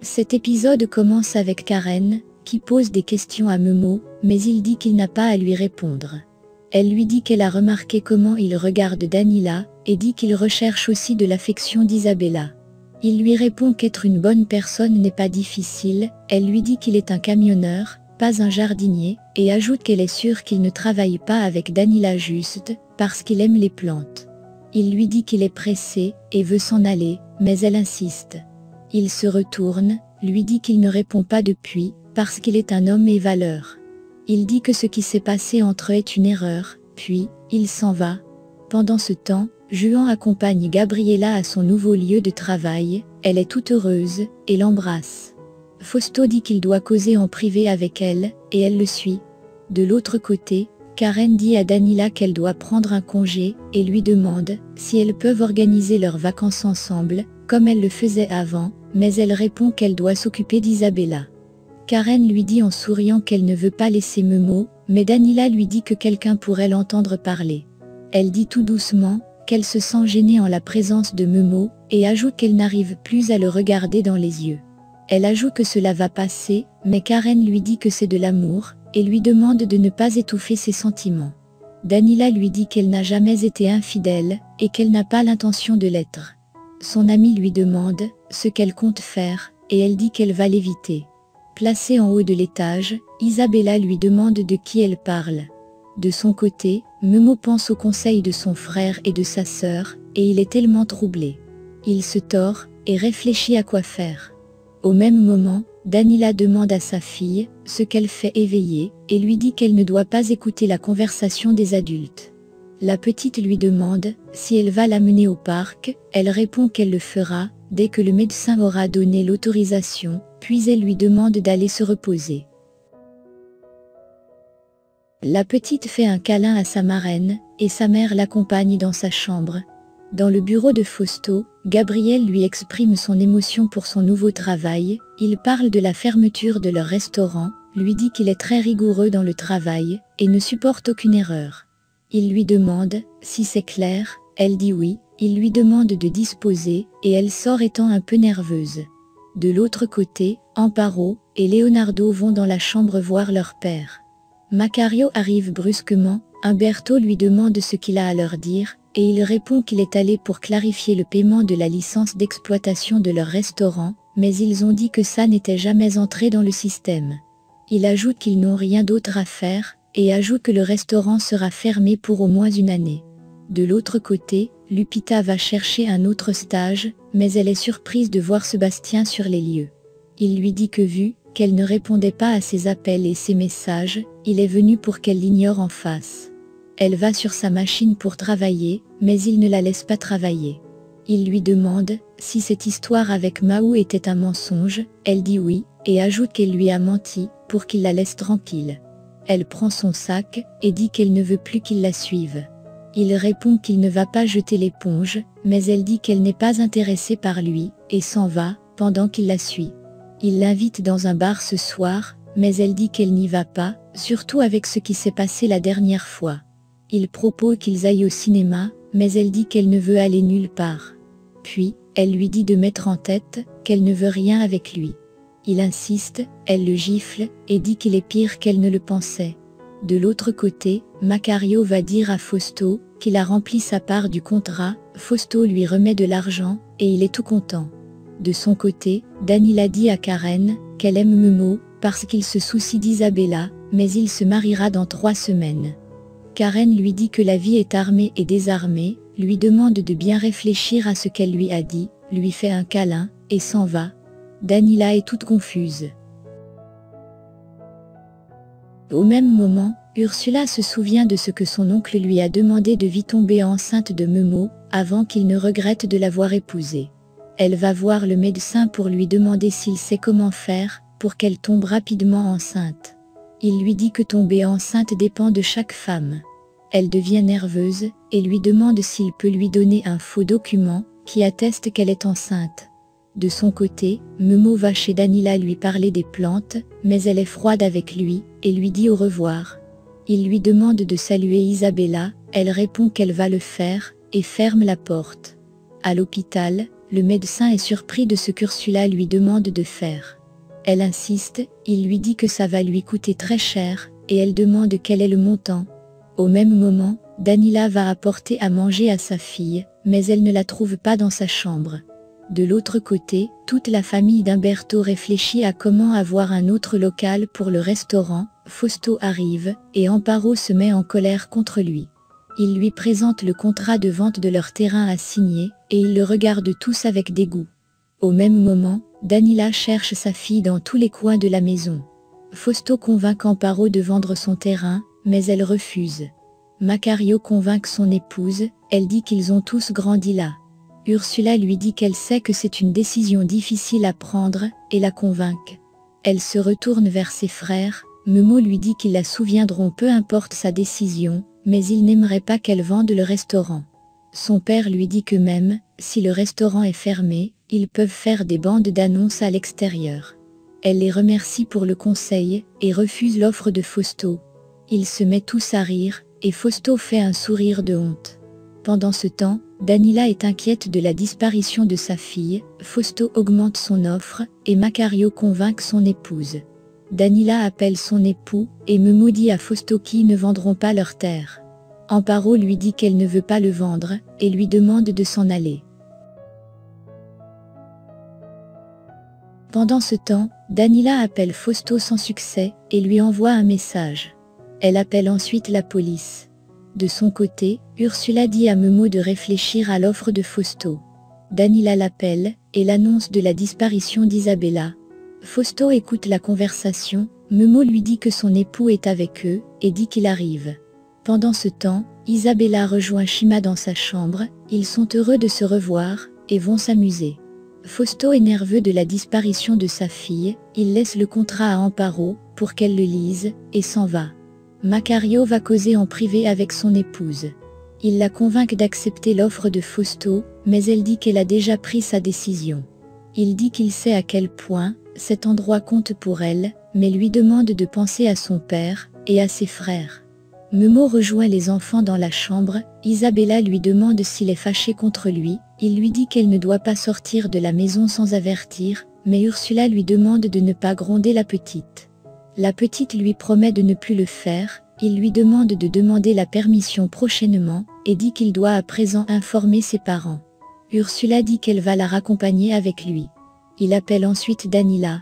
Cet épisode commence avec Karen, qui pose des questions à Momo, mais il dit qu'il n'a pas à lui répondre. Elle lui dit qu'elle a remarqué comment il regarde Danila, et dit qu'il recherche aussi de l'affection d'Isabella. Il lui répond qu'être une bonne personne n'est pas difficile, elle lui dit qu'il est un camionneur, pas un jardinier, et ajoute qu'elle est sûre qu'il ne travaille pas avec Danila juste, parce qu'il aime les plantes. Il lui dit qu'il est pressé, et veut s'en aller, mais elle insiste. Il se retourne, lui dit qu'il ne répond pas depuis, parce qu'il est un homme et valeur. Il dit que ce qui s'est passé entre eux est une erreur, puis, il s'en va. Pendant ce temps, Juan accompagne Gabriela à son nouveau lieu de travail, elle est toute heureuse, et l'embrasse. Fausto dit qu'il doit causer en privé avec elle, et elle le suit. De l'autre côté, Karen dit à Danila qu'elle doit prendre un congé, et lui demande si elles peuvent organiser leurs vacances ensemble, comme elle le faisait avant, mais elle répond qu'elle doit s'occuper d'Isabella. Karen lui dit en souriant qu'elle ne veut pas laisser Momo, mais Danila lui dit que quelqu'un pourrait l'entendre parler. Elle dit tout doucement qu'elle se sent gênée en la présence de Momo, et ajoute qu'elle n'arrive plus à le regarder dans les yeux. Elle ajoute que cela va passer, mais Karen lui dit que c'est de l'amour, et lui demande de ne pas étouffer ses sentiments. Danila lui dit qu'elle n'a jamais été infidèle, et qu'elle n'a pas l'intention de l'être. Son amie lui demande ce qu'elle compte faire, et elle dit qu'elle va l'éviter. Placée en haut de l'étage, Isabella lui demande de qui elle parle. De son côté, Momo pense aux conseils de son frère et de sa sœur, et il est tellement troublé. Il se tord, et réfléchit à quoi faire. Au même moment, Danila demande à sa fille ce qu'elle fait éveillée, et lui dit qu'elle ne doit pas écouter la conversation des adultes. La petite lui demande si elle va l'amener au parc, elle répond qu'elle le fera, dès que le médecin aura donné l'autorisation, puis elle lui demande d'aller se reposer. La petite fait un câlin à sa marraine, et sa mère l'accompagne dans sa chambre. Dans le bureau de Fausto, Gabriel lui exprime son émotion pour son nouveau travail, il parle de la fermeture de leur restaurant, lui dit qu'il est très rigoureux dans le travail, et ne supporte aucune erreur. Il lui demande si c'est clair, elle dit oui, il lui demande de disposer, et elle sort étant un peu nerveuse. De l'autre côté, Amparo et Leonardo vont dans la chambre voir leur père. Macario arrive brusquement, Humberto lui demande ce qu'il a à leur dire, et il répond qu'il est allé pour clarifier le paiement de la licence d'exploitation de leur restaurant, mais ils ont dit que ça n'était jamais entré dans le système. Il ajoute qu'ils n'ont rien d'autre à faire, et ajoute que le restaurant sera fermé pour au moins une année. De l'autre côté, Lupita va chercher un autre stage, mais elle est surprise de voir Sébastien sur les lieux. Il lui dit que vu qu'elle ne répondait pas à ses appels et ses messages, il est venu pour qu'elle l'ignore en face. Elle va sur sa machine pour travailler, mais il ne la laisse pas travailler. Il lui demande si cette histoire avec Mahou était un mensonge, elle dit oui, et ajoute qu'elle lui a menti, pour qu'il la laisse tranquille. Elle prend son sac, et dit qu'elle ne veut plus qu'il la suive. Il répond qu'il ne va pas jeter l'éponge, mais elle dit qu'elle n'est pas intéressée par lui, et s'en va, pendant qu'il la suit. Il l'invite dans un bar ce soir, mais elle dit qu'elle n'y va pas, surtout avec ce qui s'est passé la dernière fois. Il propose qu'ils aillent au cinéma, mais elle dit qu'elle ne veut aller nulle part. Puis, elle lui dit de mettre en tête qu'elle ne veut rien avec lui. Il insiste, elle le gifle, et dit qu'il est pire qu'elle ne le pensait. De l'autre côté, Macario va dire à Fausto qu'il a rempli sa part du contrat, Fausto lui remet de l'argent, et il est tout content. De son côté, Danila dit à Karen qu'elle aime Momo, parce qu'il se soucie d'Isabella, mais il se mariera dans 3 semaines. Karen lui dit que la vie est armée et désarmée, lui demande de bien réfléchir à ce qu'elle lui a dit, lui fait un câlin, et s'en va. Danila est toute confuse. Au même moment, Ursula se souvient de ce que son oncle lui a demandé de vite tomber enceinte de Momo, avant qu'il ne regrette de l'avoir épousée. Elle va voir le médecin pour lui demander s'il sait comment faire, pour qu'elle tombe rapidement enceinte. Il lui dit que tomber enceinte dépend de chaque femme. Elle devient nerveuse, et lui demande s'il peut lui donner un faux document, qui atteste qu'elle est enceinte. De son côté, Momo va chez Danila lui parler des plantes, mais elle est froide avec lui, et lui dit au revoir. Il lui demande de saluer Isabella, elle répond qu'elle va le faire, et ferme la porte. À l'hôpital, Le médecin est surpris de ce qu'Ursula lui demande de faire. Elle insiste, il lui dit que ça va lui coûter très cher, et elle demande quel est le montant. Au même moment, Danila va apporter à manger à sa fille, mais elle ne la trouve pas dans sa chambre. De l'autre côté, toute la famille d'Umberto réfléchit à comment avoir un autre local pour le restaurant. Fausto arrive, et Amparo se met en colère contre lui. Il lui présente le contrat de vente de leur terrain à signer, et ils le regardent tous avec dégoût. Au même moment, Danila cherche sa fille dans tous les coins de la maison. Fausto convainc Amparo de vendre son terrain, mais elle refuse. Macario convainc son épouse, elle dit qu'ils ont tous grandi là. Ursula lui dit qu'elle sait que c'est une décision difficile à prendre, et la convainc. Elle se retourne vers ses frères, Memo lui dit qu'ils la souviendront peu importe sa décision, mais il n'aimerait pas qu'elle vende le restaurant. Son père lui dit que même, si le restaurant est fermé, ils peuvent faire des bandes d'annonces à l'extérieur. Elle les remercie pour le conseil, et refuse l'offre de Fausto. Ils se mettent tous à rire, et Fausto fait un sourire de honte. Pendant ce temps, Danila est inquiète de la disparition de sa fille, Fausto augmente son offre, et Macario convainc son épouse. Danila appelle son époux, et Memo dit à Fausto qu'ils ne vendront pas leur terre. Amparo lui dit qu'elle ne veut pas le vendre, et lui demande de s'en aller. Pendant ce temps, Danila appelle Fausto sans succès, et lui envoie un message. Elle appelle ensuite la police. De son côté, Ursula dit à Memo de réfléchir à l'offre de Fausto. Danila l'appelle, et l'annonce de la disparition d'Isabella. Fausto écoute la conversation, Memo lui dit que son époux est avec eux, et dit qu'il arrive. Pendant ce temps, Isabella rejoint Shima dans sa chambre, ils sont heureux de se revoir, et vont s'amuser. Fausto est nerveux de la disparition de sa fille, il laisse le contrat à Amparo, pour qu'elle le lise, et s'en va. Macario va causer en privé avec son épouse. Il la convainc d'accepter l'offre de Fausto, mais elle dit qu'elle a déjà pris sa décision. Il dit qu'il sait à quel point cet endroit compte pour elle, mais lui demande de penser à son père et à ses frères. Memo rejoint les enfants dans la chambre, Isabella lui demande s'il est fâché contre lui, il lui dit qu'elle ne doit pas sortir de la maison sans avertir, mais Ursula lui demande de ne pas gronder la petite. La petite lui promet de ne plus le faire, il lui demande de demander la permission prochainement, et dit qu'il doit à présent informer ses parents. Ursula dit qu'elle va la raccompagner avec lui. Il appelle ensuite Danila.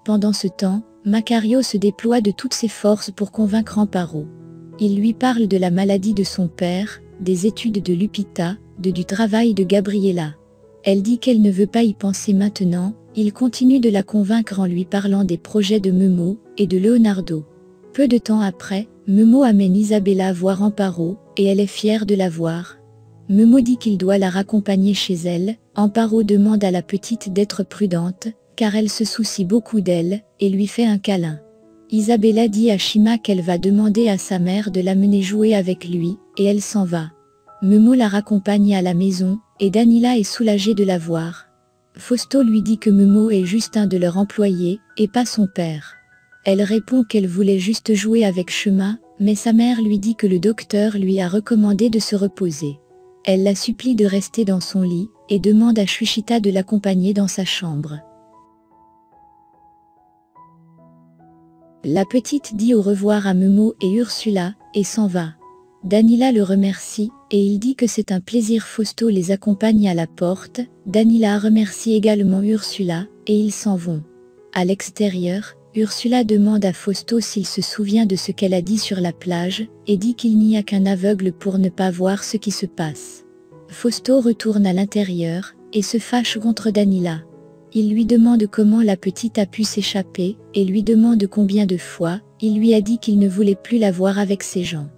Pendant ce temps, Macario se déploie de toutes ses forces pour convaincre Amparo. Il lui parle de la maladie de son père, des études de Lupita, du travail de Gabriela. Elle dit qu'elle ne veut pas y penser maintenant, il continue de la convaincre en lui parlant des projets de Memo et de Leonardo. Peu de temps après, Memo amène Isabella voir Amparo, et elle est fière de la voir. Memo dit qu'il doit la raccompagner chez elle, Amparo demande à la petite d'être prudente, car elle se soucie beaucoup d'elle, et lui fait un câlin. Isabella dit à Shima qu'elle va demander à sa mère de l'amener jouer avec lui, et elle s'en va. Memo la raccompagne à la maison, et Danila est soulagée de la voir. Fausto lui dit que Memo est juste un de leurs employés, et pas son père. Elle répond qu'elle voulait juste jouer avec Shima, mais sa mère lui dit que le docteur lui a recommandé de se reposer. Elle la supplie de rester dans son lit, et demande à Shushita de l'accompagner dans sa chambre. La petite dit au revoir à Memo et Ursula, et s'en va. Danila le remercie, et il dit que c'est un plaisir. Fausto les accompagne à la porte, Danila remercie également Ursula, et ils s'en vont. À l'extérieur, Ursula demande à Fausto s'il se souvient de ce qu'elle a dit sur la plage, et dit qu'il n'y a qu'un aveugle pour ne pas voir ce qui se passe. Fausto retourne à l'intérieur, et se fâche contre Danila. Il lui demande comment la petite a pu s'échapper, et lui demande combien de fois, il lui a dit qu'il ne voulait plus la voir avec ces gens.